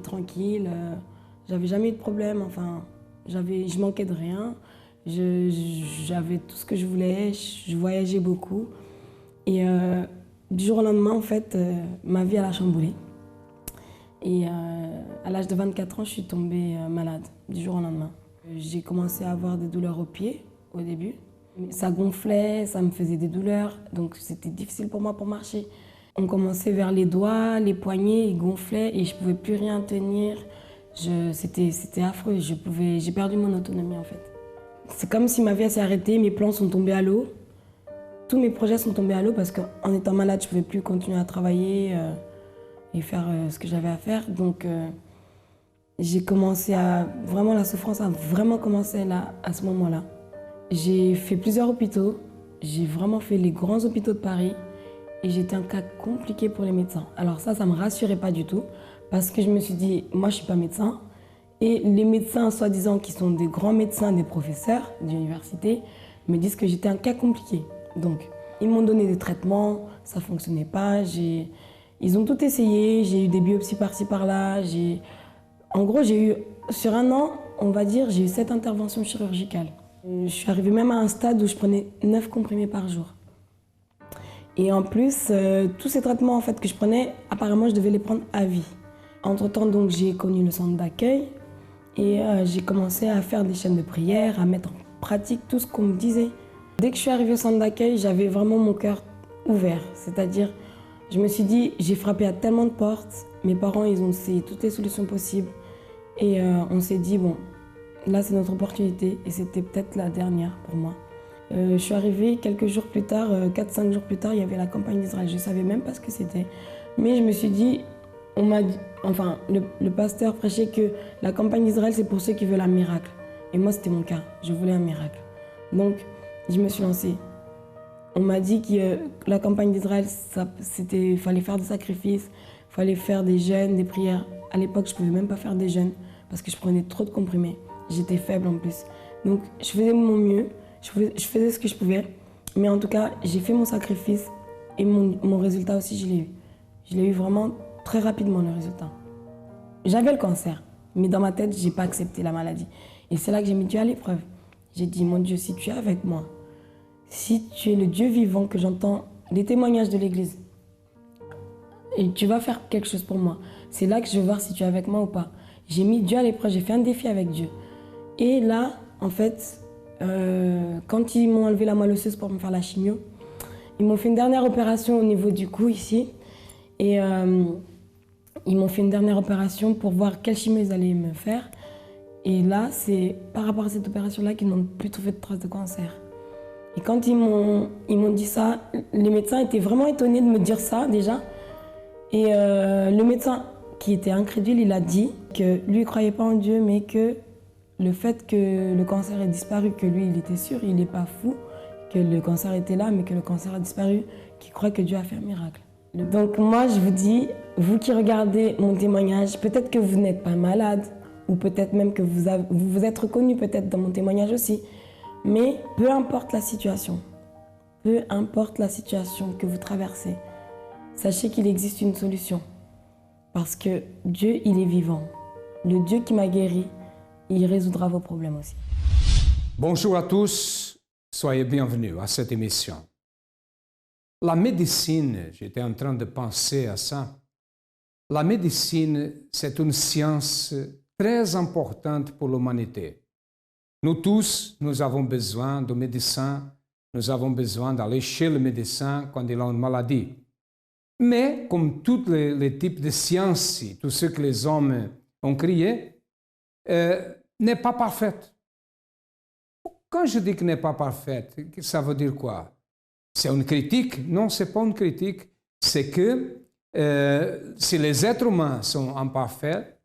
tranquille, j'avais jamais eu de problème, enfin, je manquais de rien. J'avais tout ce que je voulais, je voyageais beaucoup. Et du jour au lendemain, en fait, ma vie elle a chamboulé. Et à l'âge de 24 ans, je suis tombée malade, du jour au lendemain. J'ai commencé à avoir des douleurs aux pieds au début. Ça gonflait, ça me faisait des douleurs, donc c'était difficile pour moi pour marcher. On commençait vers les doigts, les poignets, ils gonflaient et je ne pouvais plus rien tenir. C'était affreux, j'ai perdu mon autonomie en fait. C'est comme si ma vie s'est arrêtée, mes plans sont tombés à l'eau. Tous mes projets sont tombés à l'eau parce qu'en étant malade, je ne pouvais plus continuer à travailler et faire ce que j'avais à faire. Donc j'ai commencé à... Vraiment, la souffrance a vraiment commencé là, à ce moment-là. J'ai fait plusieurs hôpitaux. J'ai vraiment fait les grands hôpitaux de Paris. Et j'étais un cas compliqué pour les médecins. Alors ça ne me rassurait pas du tout. Parce que je me suis dit, moi je ne suis pas médecin. Et les médecins, soi-disant, qui sont des grands médecins, des professeurs d'université, me disent que j'étais un cas compliqué. Donc, ils m'ont donné des traitements, ça ne fonctionnait pas. Ils ont tout essayé, j'ai eu des biopsies par-ci, par-là. En gros, j'ai eu, sur un an, on va dire, j'ai eu 7 interventions chirurgicales. Je suis arrivée même à un stade où je prenais 9 comprimés par jour. Et en plus, tous ces traitements en fait, que je prenais, apparemment, je devais les prendre à vie. Entre-temps, donc, j'ai connu le centre d'accueil et j'ai commencé à faire des chaînes de prière, à mettre en pratique tout ce qu'on me disait. Dès que je suis arrivée au centre d'accueil, j'avais vraiment mon cœur ouvert. C'est-à-dire, je me suis dit, j'ai frappé à tellement de portes. Mes parents, ils ont essayé toutes les solutions possibles. Et on s'est dit, bon, là, c'est notre opportunité. Et c'était peut-être la dernière pour moi. Je suis arrivée quelques jours plus tard, 4-5 jours plus tard, il y avait la campagne d'Israël. Je ne savais même pas ce que c'était. Mais je me suis dit, on m'a dit, enfin, le pasteur prêchait que la campagne d'Israël, c'est pour ceux qui veulent un miracle. Et moi, c'était mon cas. Je voulais un miracle. Donc, je me suis lancée. On m'a dit que la campagne d'Israël, il fallait faire des sacrifices, il fallait faire des jeûnes, des prières. À l'époque, je ne pouvais même pas faire des jeûnes parce que je prenais trop de comprimés. J'étais faible en plus. Donc, je faisais mon mieux. Je faisais ce que je pouvais, mais en tout cas, j'ai fait mon sacrifice et mon résultat aussi, je l'ai eu. Je l'ai eu vraiment très rapidement, le résultat. J'avais le cancer, mais dans ma tête, je n'ai pas accepté la maladie. Et c'est là que j'ai mis Dieu à l'épreuve. J'ai dit, mon Dieu, si tu es avec moi, si tu es le Dieu vivant, que j'entends les témoignages de l'Église, et tu vas faire quelque chose pour moi, c'est là que je vais voir si tu es avec moi ou pas. J'ai mis Dieu à l'épreuve, j'ai fait un défi avec Dieu. Et là, en fait, quand ils m'ont enlevé la moelle osseuse pour me faire la chimio, ils m'ont fait une dernière opération au niveau du cou ici. Et ils m'ont fait une dernière opération pour voir quelle chimio ils allaient me faire. Et là, c'est par rapport à cette opération-là qu'ils n'ont plus trouvé de traces de cancer. Et quand ils m'ont dit ça, les médecins étaient vraiment étonnés de me dire ça déjà. Et le médecin qui était incrédule, il a dit que lui, il ne croyait pas en Dieu, mais que le fait que le cancer ait disparu, que lui, il était sûr, il n'est pas fou, que le cancer était là, mais que le cancer a disparu, qu'il croit que Dieu a fait un miracle. Donc moi, je vous dis, vous qui regardez mon témoignage, peut-être que vous n'êtes pas malade, ou peut-être même que vous vous êtes reconnu peut-être dans mon témoignage aussi, mais peu importe la situation que vous traversez, sachez qu'il existe une solution. Parce que Dieu, il est vivant. Le Dieu qui m'a guéri, il résoudra vos problèmes aussi. Bonjour à tous, soyez bienvenus à cette émission. La médecine, j'étais en train de penser à ça, la médecine, c'est une science très importante pour l'humanité. Nous tous, nous avons besoin de médecins, nous avons besoin d'aller chez le médecin quand il a une maladie. Mais, comme tous les types de sciences, tout ce que les hommes ont créé, n'est pas parfaite. Quand je dis que n'est pas parfaite, ça veut dire quoi? C'est une critique? Non, ce n'est pas une critique. C'est que si les êtres humains sont imparfaits,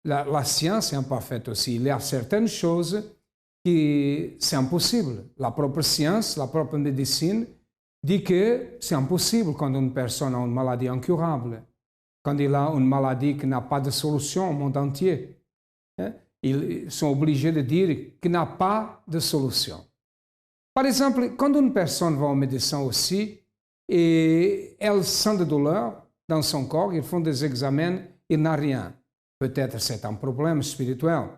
la science est imparfaite aussi. Il y a certaines choses qui c'est impossible. La propre science, la propre médecine dit que c'est impossible quand une personne a une maladie incurable, quand il a une maladie qui n'a pas de solution au monde entier. Ils sont obligés de dire qu'il n'a pas de solution. Par exemple, quand une personne va au médecin aussi et elle sent de douleur dans son corps, ils font des examens, il n'a rien. peut-être c'est un problème spirituel.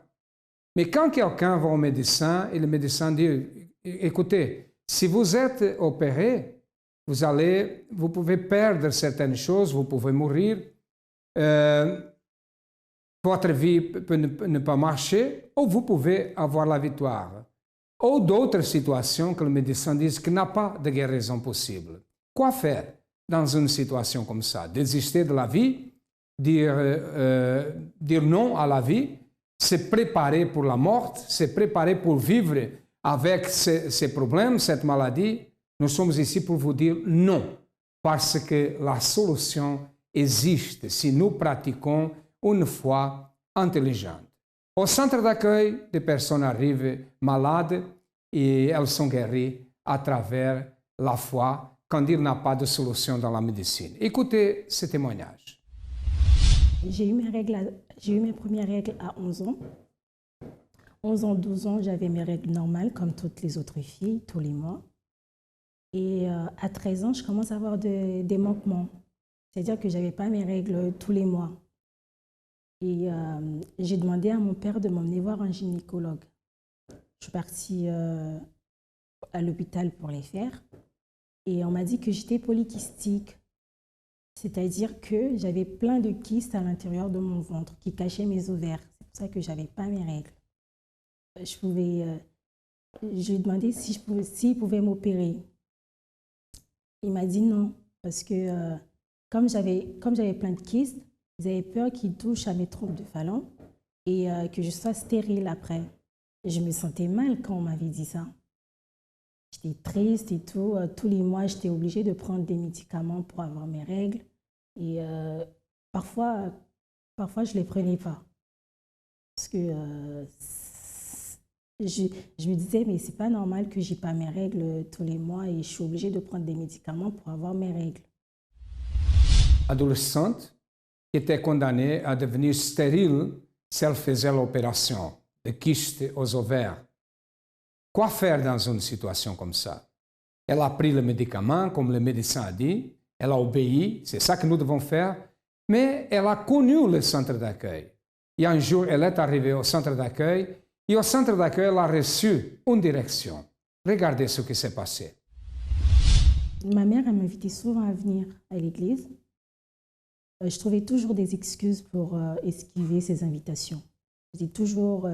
Mais quand quelqu'un va au médecin et le médecin dit, écoutez, si vous êtes opéré, vous pouvez perdre certaines choses, vous pouvez mourir, votre vie peut ne pas marcher, ou vous pouvez avoir la victoire. Ou d'autres situations que le médecin dit qu'il n'a pas de guérison possible. Quoi faire dans une situation comme ça? Désister de la vie, dire non à la vie, se préparer pour la mort, se préparer pour vivre avec ces problèmes, cette maladie. Nous sommes ici pour vous dire non, parce que la solution existe si nous pratiquons une foi intelligente. Au centre d'accueil, des personnes arrivent malades et elles sont guéries à travers la foi quand il n'y a pas de solution dans la médecine. Écoutez ce témoignage. J'ai eu mes premières règles à 11 ans. 11 ans, 12 ans, j'avais mes règles normales comme toutes les autres filles, tous les mois. Et à 13 ans, je commence à avoir des manquements. C'est-à-dire que je n'avais pas mes règles tous les mois. Et j'ai demandé à mon père de m'emmener voir un gynécologue. Je suis partie à l'hôpital pour les faire. Et on m'a dit que j'étais polykystique. C'est-à-dire que j'avais plein de kystes à l'intérieur de mon ventre qui cachaient mes ovaires. C'est pour ça que je n'avais pas mes règles. Je lui ai demandé s'il pouvait m'opérer. Il m'a dit non, parce que comme j'avais plein de kystes, ils avaient peur qu'ils touchent à mes trompes de Fallon et que je sois stérile après. Et je me sentais mal quand on m'avait dit ça. J'étais triste et tout. Tous les mois, j'étais obligée de prendre des médicaments pour avoir mes règles. Et parfois, je ne les prenais pas. Parce que je me disais, mais c'est pas normal que j'ai pas mes règles tous les mois et je suis obligée de prendre des médicaments pour avoir mes règles. Adolescente qui était condamnée à devenir stérile si elle faisait l'opération de kyste aux ovaires. Quoi faire dans une situation comme ça? Elle a pris le médicament, comme le médecin a dit, elle a obéi, c'est ça que nous devons faire, mais elle a connu le centre d'accueil. Et un jour, elle est arrivée au centre d'accueil et au centre d'accueil, elle a reçu une direction. Regardez ce qui s'est passé. Ma mère, elle m'invitait souvent à venir à l'église. Je trouvais toujours des excuses pour esquiver ces invitations. Je dis toujours,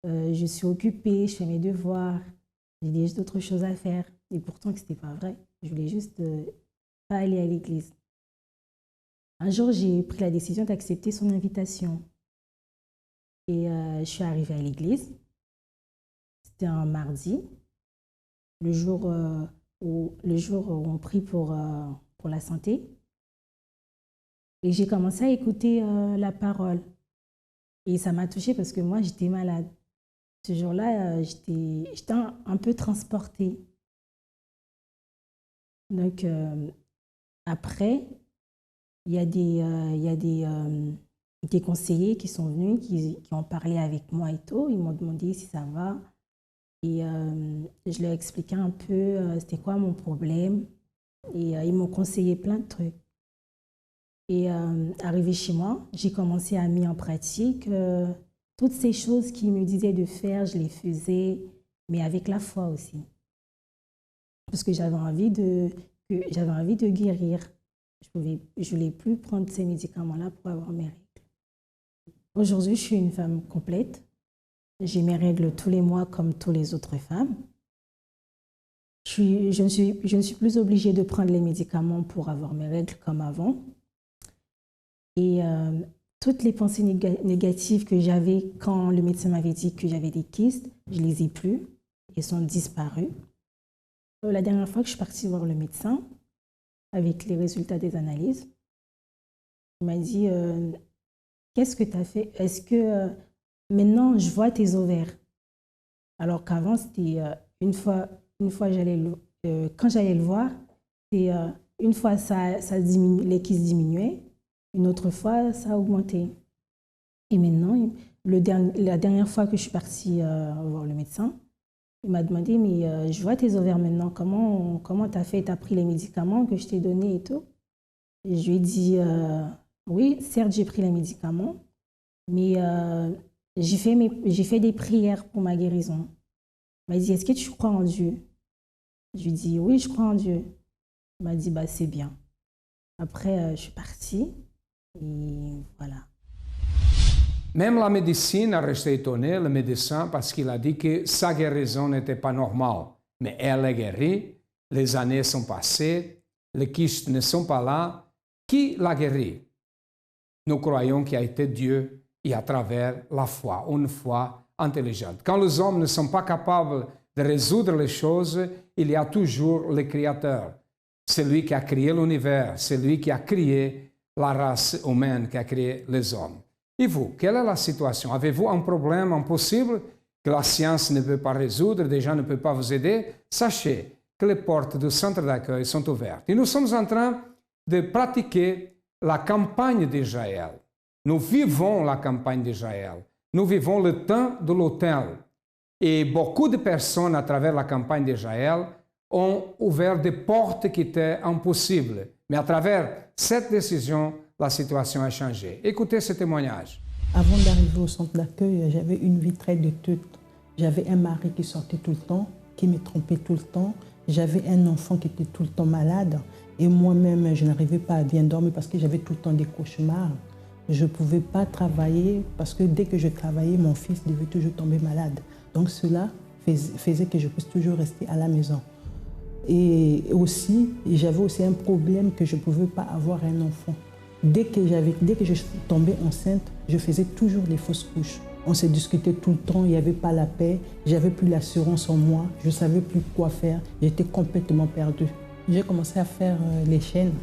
je suis occupée, je fais mes devoirs, j'ai d'autres choses à faire. Et pourtant, ce n'était pas vrai. Je voulais juste pas aller à l'église. Un jour, j'ai pris la décision d'accepter son invitation. Et je suis arrivée à l'église. C'était un mardi, le jour où on prie pour la santé. Et j'ai commencé à écouter la parole. Et ça m'a touchée parce que moi, j'étais malade. Ce jour-là, j'étais un peu transportée. Donc, après, il y a des conseillers qui sont venus, qui ont parlé avec moi et tout. Ils m'ont demandé si ça va. Et je leur ai expliqué un peu c'était quoi mon problème. Et ils m'ont conseillé plein de trucs. Et arrivée chez moi, j'ai commencé à mettre en pratique toutes ces choses qu'ils me disaient de faire, je les faisais, mais avec la foi aussi. Parce que j'avais envie de guérir. Je voulais plus prendre ces médicaments-là pour avoir mes règles. Aujourd'hui, je suis une femme complète. J'ai mes règles tous les mois comme toutes les autres femmes. Je ne suis plus obligée de prendre les médicaments pour avoir mes règles comme avant. Et toutes les pensées négatives que j'avais quand le médecin m'avait dit que j'avais des kystes, je ne les ai plus. Elles sont disparues. La dernière fois que je suis partie voir le médecin, avec les résultats des analyses, il m'a dit qu'est-ce que tu as fait? Est-ce que maintenant je vois tes ovaires? Alors qu'avant, c'était une fois quand j'allais le voir, c'était une fois ça diminue, les kystes diminuaient, une autre fois ça augmentait. Et maintenant, la dernière fois que je suis partie voir le médecin, il m'a demandé, mais je vois tes ovaires maintenant, comment tu as fait? Tu as pris les médicaments que je t'ai donnés et tout? Et je lui ai dit, oui, certes, j'ai pris les médicaments, Mais j'ai fait des prières pour ma guérison. Il m'a dit, est-ce que tu crois en Dieu? Je lui ai dit, oui, je crois en Dieu. Il m'a dit, bah, c'est bien. Après, je suis partie et voilà. Même la médecine a resté étonnée, le médecin, parce qu'il a dit que sa guérison n'était pas normale. Mais elle est guérie, les années sont passées, les kystes ne sont pas là. Qui l'a guérie? Nous croyons qu'il a été Dieu et à travers la foi, une foi intelligente. Quand les hommes ne sont pas capables de résoudre les choses, il y a toujours le Créateur. C'est lui qui a créé l'univers, c'est lui qui a créé la race humaine, qui a créé les hommes. Et vous, quelle est la situation? Avez-vous un problème impossible que la science ne peut pas résoudre, des gens ne peuvent pas vous aider? Sachez que les portes du centre d'accueil sont ouvertes. Et nous sommes en train de pratiquer la campagne d'Israël. Nous vivons la campagne d'Israël. Nous vivons le temps de l'autel. Et beaucoup de personnes à travers la campagne d'Israël ont ouvert des portes qui étaient impossibles. Mais à travers cette décision, la situation a changé. Écoutez ce témoignage. Avant d'arriver au centre d'accueil, j'avais une vie très de toute. J'avais un mari qui sortait tout le temps, qui me trompait tout le temps. J'avais un enfant qui était tout le temps malade. Et moi-même, je n'arrivais pas à bien dormir parce que j'avais tout le temps des cauchemars. Je ne pouvais pas travailler parce que dès que je travaillais, mon fils devait toujours tomber malade. Donc cela faisait que je puisse toujours rester à la maison. Et aussi, j'avais aussi un problème que je ne pouvais pas avoir un enfant. Dès que je tombais enceinte, je faisais toujours les fausses couches. On se discutait tout le temps, il n'y avait pas la paix, j'avais plus l'assurance en moi, je ne savais plus quoi faire, j'étais complètement perdue. J'ai commencé à faire les chaînes,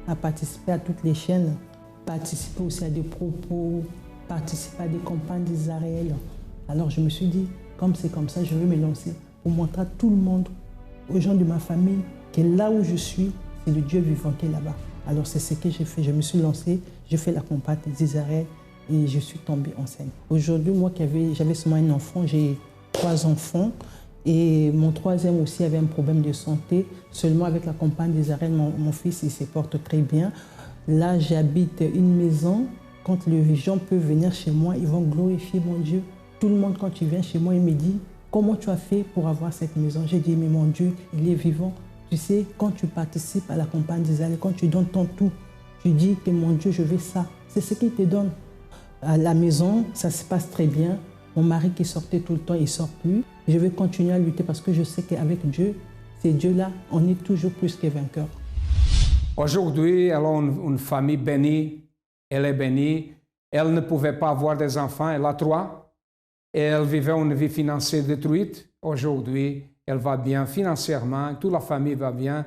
à participer à toutes les chaînes, participer aussi à des propos, participer à des campagnes d'Israël. Alors je me suis dit, comme c'est comme ça, je vais me lancer pour montrer à tout le monde, aux gens de ma famille, que là où je suis, c'est le Dieu vivant qui est là-bas. Alors c'est ce que j'ai fait, je me suis lancée, j'ai fait la campagne d'Israël et je suis tombée enceinte. Aujourd'hui, moi j'avais seulement un enfant, j'ai 3 enfants et mon troisième aussi avait un problème de santé. Seulement avec la campagne d'Israël, mon fils il se porte très bien. Là, j'habite une maison. Quand les gens peuvent venir chez moi, ils vont glorifier mon Dieu. Tout le monde, quand tu viens chez moi, il me dit « Comment tu as fait pour avoir cette maison ?» J'ai dit « Mais mon Dieu, il est vivant. » Tu sais, quand tu participes à la campagne d'Israël, quand tu donnes ton tout, tu dis que mon Dieu, je veux ça. C'est ce qu'il te donne. À la maison, ça se passe très bien. Mon mari qui sortait tout le temps, il ne sort plus. Je vais continuer à lutter parce que je sais qu'avec Dieu, c'est Dieu-là, on est toujours plus que vainqueurs. Aujourd'hui, elle a une famille bénie. Elle est bénie. Elle ne pouvait pas avoir des enfants. Elle a 3. Et elle vivait une vie financière détruite. Aujourd'hui, elle va bien financièrement. Toute la famille va bien.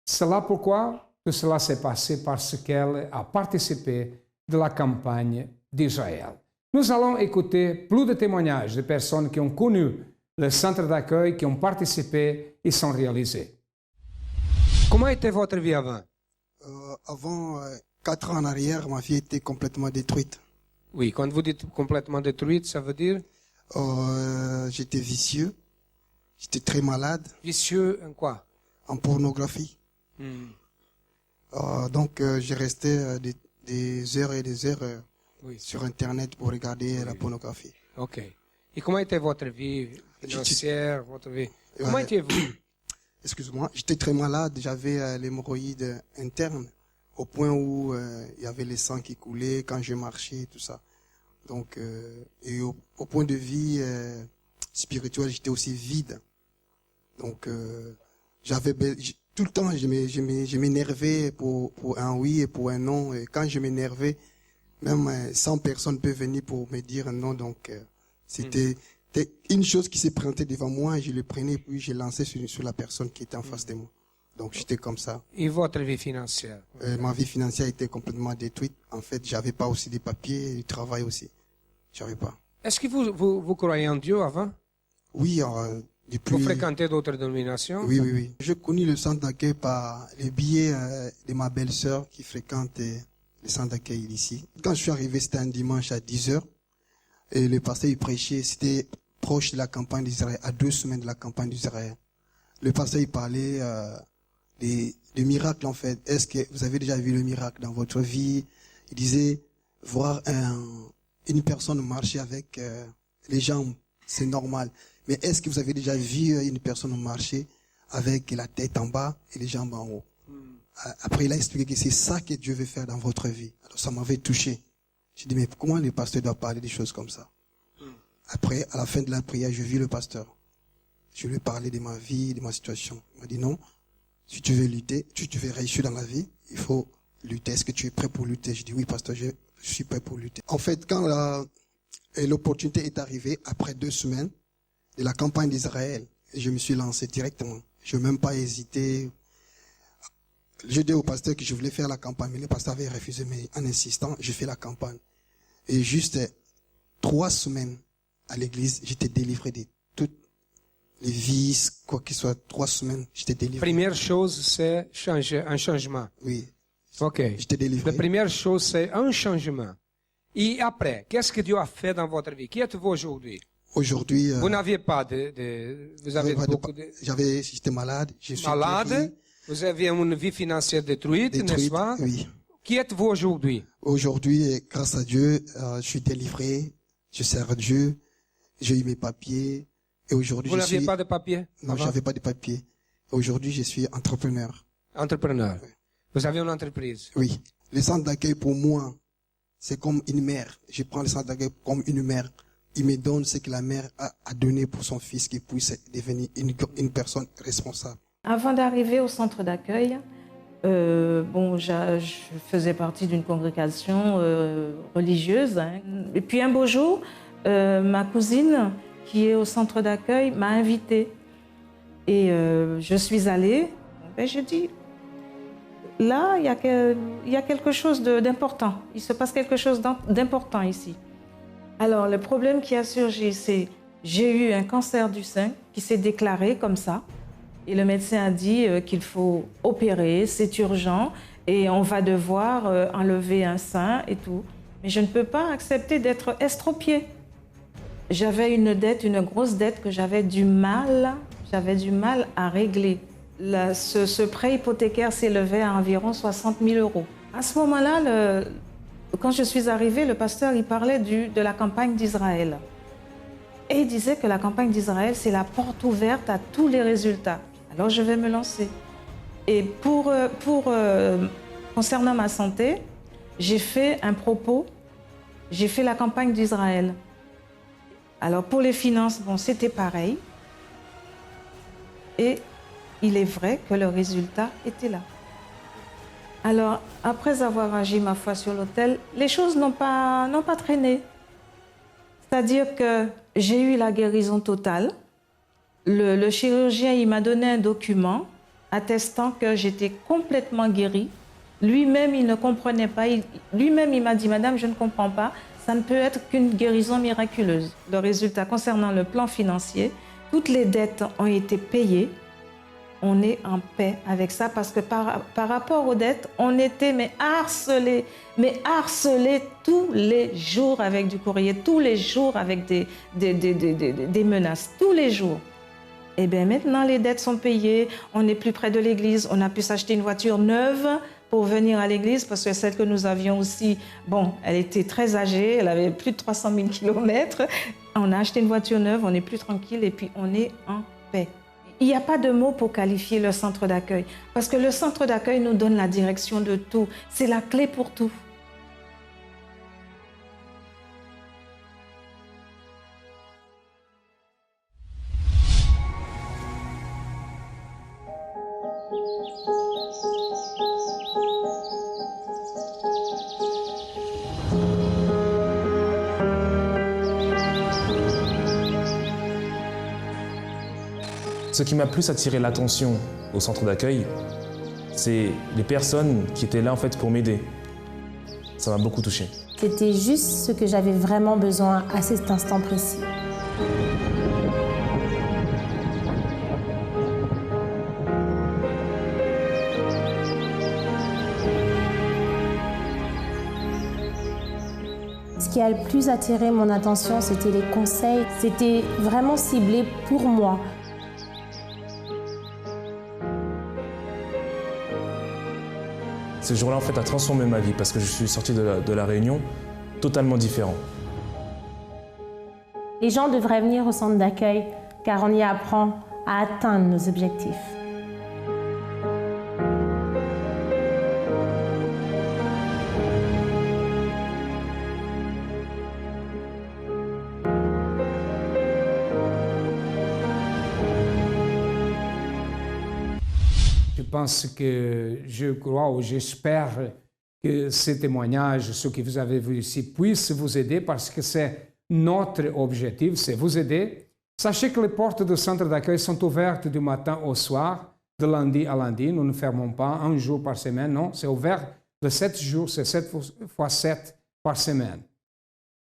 C'est là pourquoi tout cela s'est passé parce qu'elle a participé de la campagne d'Israël. Nous allons écouter plus de témoignages de personnes qui ont connu le centre d'accueil, qui ont participé et sont réalisés. Comment était votre vie avant? Avant 4 ans en arrière, ma vie était complètement détruite. Oui, quand vous dites complètement détruite, ça veut dire? J'étais vicieux, j'étais très malade. Vicieux en quoi? En pornographie. Donc j'ai resté des heures et des heures sur Internet pour regarder la pornographie. Ok. Et comment était votre vie financière, votre vie? Comment étiez-vous? Excuse-moi, j'étais très malade, j'avais l'hémorroïde interne, au point où il y avait le sang qui coulait quand je marchais, tout ça. Donc, et au point de vue spirituel, j'étais aussi vide. Donc, tout le temps, je m'énervais pour un oui et pour un non. Et quand je m'énervais, même 100 personnes peuvent venir pour me dire non. Donc, c'était une chose qui s'est présentée devant moi, je le prenais, puis je lançais sur la personne qui était en face de moi. Donc, j'étais comme ça. Et votre vie financière? Ma vie financière était complètement détruite. En fait, j'avais pas aussi des papiers, du travail aussi. J'avais pas. Est-ce que vous croyez en Dieu avant? Oui, depuis... Vous fréquentez d'autres dénominations? Oui. J'ai connu le centre d'accueil par les billets de ma belle-sœur qui fréquente le centre d'accueil ici. Quand je suis arrivé, c'était un dimanche à 10h. Et le pasteur, il prêchait, c'était proche de la campagne d'Israël, à 2 semaines de la campagne d'Israël. Le pasteur, il parlait des miracles, en fait. Est-ce que vous avez déjà vu le miracle dans votre vie? Il disait, voir une personne marcher avec les jambes, c'est normal. Mais est-ce que vous avez déjà vu une personne marcher avec la tête en bas et les jambes en haut? Après, il a expliqué que c'est ça que Dieu veut faire dans votre vie. Alors, ça m'avait touché. J'ai dit, mais comment le pasteur doit parler des choses comme ça? Après, à la fin de la prière, je vis le pasteur. Je lui ai parlé de ma vie, de ma situation. Il m'a dit, non, si tu veux lutter, si tu veux réussir dans la vie, il faut lutter. Est-ce que tu es prêt pour lutter? Je dis, oui, pasteur, je suis prêt pour lutter. En fait, quand l'opportunité est arrivée, après 2 semaines de la campagne d'Israël, je me suis lancé directement. Je n'ai même pas hésité. J'ai dit au pasteur que je voulais faire la campagne, mais le pasteur avait refusé, mais en insistant, j'ai fait la campagne. Et juste 3 semaines à l'église, j'étais délivré de toutes les vices, quoi qu'il soit. 3 semaines, j'étais délivré. Première chose, c'est un changement. Oui. Ok. J'étais délivré. La première chose, c'est un changement. Et après, qu'est-ce que Dieu a fait dans votre vie? Qui êtes-vous aujourd'hui? Aujourd'hui, vous n'aviez pas vous avez beaucoup de... J'étais malade. Je suis malade. guéri. Vous avez une vie financière détruite, n'est-ce pas? Oui. Qui êtes-vous aujourd'hui? Aujourd'hui, grâce à Dieu, je suis délivré. Je sers Dieu. J'ai eu mes papiers. Et aujourd'hui, vous n'aviez pas de papiers? Non, j'avais pas de papiers. Aujourd'hui, je suis entrepreneur. Entrepreneur. Oui. Vous avez une entreprise? Oui. Le centre d'accueil, pour moi, c'est comme une mère. Je prends le centre d'accueil comme une mère. Il me donne ce que la mère a donné pour son fils, qui puisse devenir une personne responsable. Avant d'arriver au centre d'accueil, je faisais partie d'une congrégation religieuse. Hein. Et puis un beau jour, ma cousine, qui est au centre d'accueil, m'a invitée. Et je suis allée. Et je dis, là, il y a quelque chose d'important. Il se passe quelque chose d'important ici. Alors, le problème qui a surgi, c'est j'ai eu un cancer du sein qui s'est déclaré comme ça. Et le médecin a dit qu'il faut opérer, c'est urgent, et on va devoir enlever un sein et tout. Mais je ne peux pas accepter d'être estropiée. J'avais une dette, une grosse dette que j'avais du mal à régler. Ce prêt hypothécaire s'élevait à environ 60 000 €. À ce moment-là, quand je suis arrivée, le pasteur il parlait de la campagne d'Israël. Et il disait que la campagne d'Israël, c'est la porte ouverte à tous les résultats. Alors je vais me lancer. Et concernant ma santé, j'ai fait un propos, j'ai fait la campagne d'Israël. Alors pour les finances, bon, c'était pareil. Et il est vrai que le résultat était là. Alors, après avoir agi ma foi sur l'autel, les choses n'ont pas traîné. C'est-à-dire que j'ai eu la guérison totale. Le chirurgien, il m'a donné un document attestant que j'étais complètement guérie. Lui-même, il ne comprenait pas. Lui-même, il m'a dit, Madame, je ne comprends pas. Ça ne peut être qu'une guérison miraculeuse. Le résultat concernant le plan financier, toutes les dettes ont été payées. On est en paix avec ça parce que par rapport aux dettes, on était harcelés tous les jours avec du courrier, tous les jours avec des menaces, tous les jours. Et bien maintenant, les dettes sont payées, on n'est plus près de l'église, on a pu s'acheter une voiture neuve pour venir à l'église parce que celle que nous avions aussi, bon, elle était très âgée, elle avait plus de 300 000 kilomètres. On a acheté une voiture neuve, on est plus tranquille et puis on est en paix. Il n'y a pas de mots pour qualifier le centre d'accueil, parce que le centre d'accueil nous donne la direction de tout. C'est la clé pour tout. Ce qui m'a plus attiré l'attention au centre d'accueil, c'est les personnes qui étaient là en fait pour m'aider. Ça m'a beaucoup touché. C'était juste ce que j'avais vraiment besoin à cet instant précis. Ce qui a le plus attiré mon attention, c'était les conseils. C'était vraiment ciblé pour moi. Ce jour-là, en fait, a transformé ma vie parce que je suis sorti de la Réunion totalement différent. Les gens devraient venir au centre d'accueil car on y apprend à atteindre nos objectifs. Je pense que, je crois ou j'espère que ces témoignages, ce que vous avez vu ici, puissent vous aider parce que c'est notre objectif, c'est vous aider. Sachez que les portes du centre d'accueil sont ouvertes du matin au soir, de lundi à lundi. Nous ne fermons pas un jour par semaine, non, c'est ouvert de 7 jours, c'est 7 fois 7 par semaine.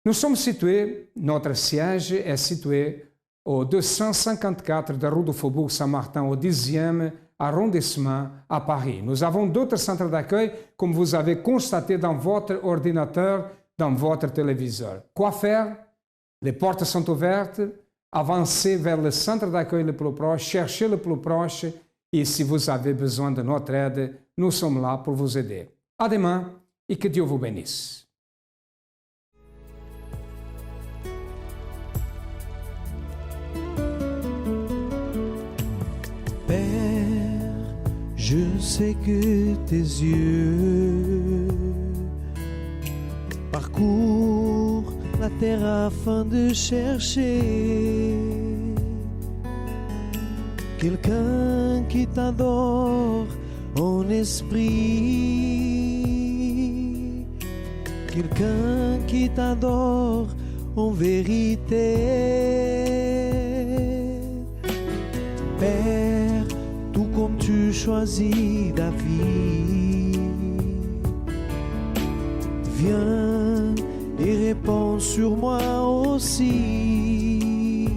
Nous sommes situés, notre siège est situé au 254 de rue du Faubourg Saint-Martin, au 10e arrondissement à Paris. Nous avons d'autres centres d'accueil, comme vous avez constaté dans votre ordinateur, dans votre téléviseur. Quoi faire? Les portes sont ouvertes. Avancez vers le centre d'accueil le plus proche, cherchez le plus proche et si vous avez besoin de notre aide, nous sommes là pour vous aider. À demain et que Dieu vous bénisse. Je sais que tes yeux parcourent la terre afin de chercher quelqu'un qui t'adore en esprit, quelqu'un qui t'adore en vérité. Père, tout comme tu choisis David, viens et répands sur moi aussi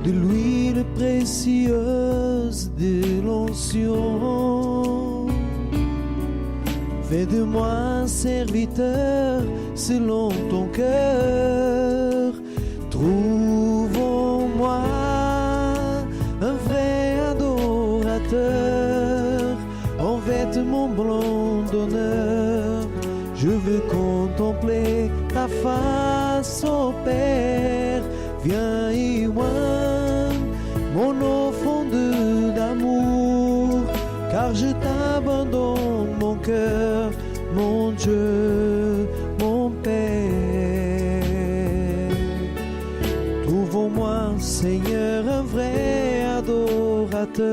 de l'huile précieuse de l'onction. Fais de moi un serviteur selon ton cœur. Trouve en moi un vrai adorateur, en vêtements blancs d'honneur. Je veux contempler ta face, ô Père. Viens y oindre mon offrande d'amour, car je t'abandonne mon cœur, mon Dieu, mon Père. Trouve en moi, Seigneur, un vrai adorateur.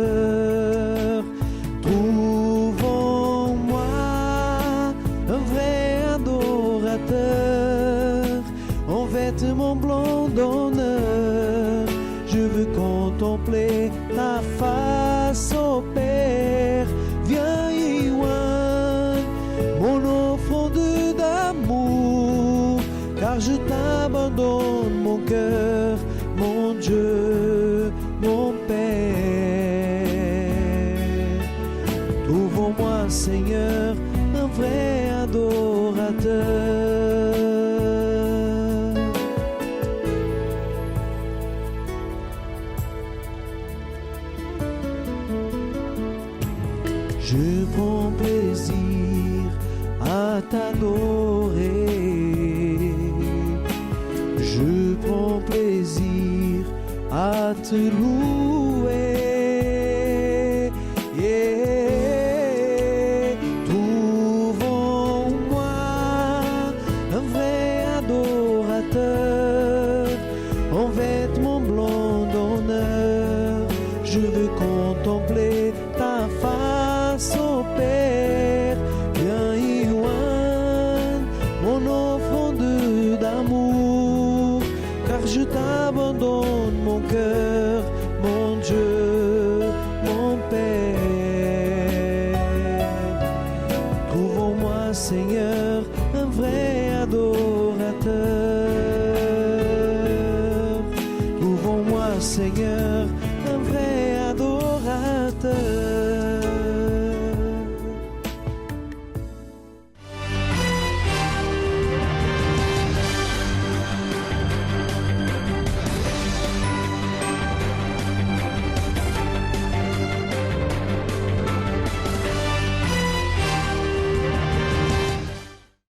Trouve en moi un vrai adorateur, en vêtements blancs d'honneur. Je veux contempler ta face, ô Père. Viens y oindre mon offrande d'amour, car je t'abandonne mon cœur, mon Dieu, mon Père. Trouve en moi, Seigneur, un vrai adorateur. Je prends plaisir à t'adorer. Je prends plaisir à te louer. Yeah. Trouve en moi un vrai adorateur, en vêtements blancs d'honneur. Je veux contempler ta face, ô Père. Viens y oindre mon offrande d'amour, car je t'abandonne mon cœur, mon Dieu, mon Père. Trouve en moi, Seigneur, un vrai adorateur. Trouve en moi, Seigneur,